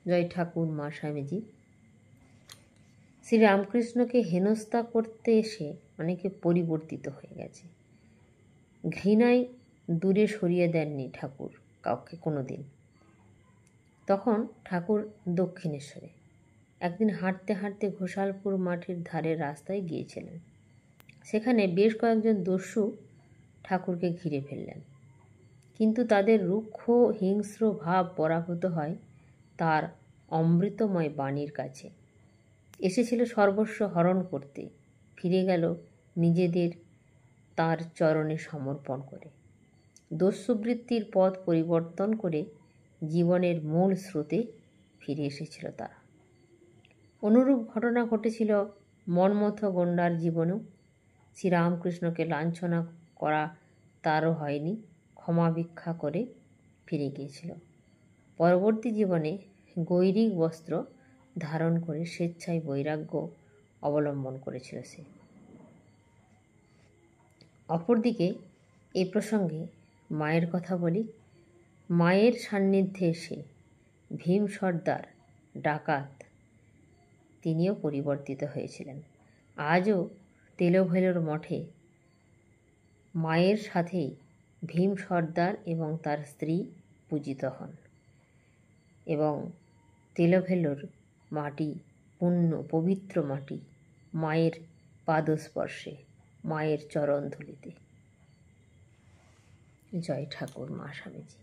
জয় ঠাকুর মা স্বামীজি। শ্রীরামকৃষ্ণকে হেনস্থা করতে এসে অনেকে পরিবর্তিত হয়ে গেছে। ঘৃণায় দূরে সরিয়ে দেননি ঠাকুর কাউকে কোনো দিন। তখন ঠাকুর দক্ষিণেশ্বরে একদিন হাঁটতে হাঁটতে ঘোষালপুর মাঠের ধারে রাস্তায় গিয়েছিলেন। সেখানে বেশ কয়েকজন দস্যু ঠাকুরকে ঘিরে ফেললেন, কিন্তু তাদের রুক্ষ হিংস্র ভাব পরাভূত হয় তার অমৃতময় বাণীর কাছে। এসেছিল সর্বস্ব হরণ করতে, ফিরে গেল নিজেদের তার চরণে সমর্পণ করে। দস্যুবৃত্তির পথ পরিবর্তন করে জীবনের মূল স্রোতে ফিরে এসেছিল তারা। অনুরূপ ঘটনা ঘটেছিল মন্মথ গণ্ডার জীবনেও। শ্রীরামকৃষ্ণকে লাঞ্ছনা করা তারও হয়নি, ক্ষমা ভিক্ষা করে ফিরে গিয়েছিল। পরবর্তী জীবনে গৈরিক বস্ত্র ধারণ করে স্বেচ্ছায় বৈরাগ্য অবলম্বন করেছিল সে। অপরদিকে এ প্রসঙ্গে মায়ের কথা বলি। মায়ের সান্নিধ্যে এসে ভীম সর্দার ডাকাত তিনিও পরিবর্তিত হয়েছিলেন। আজও তেলোভেলোর মঠে মায়ের সাথেই ভীম সর্দার এবং তার স্ত্রী পূজিত হন, এবং তেলোভেলোর মাটি পবিত্র মাটি মায়ের পাদস্পর্শে, মায়ের চরণধূলিতে। জয় ঠাকুর মা স্বামীজি।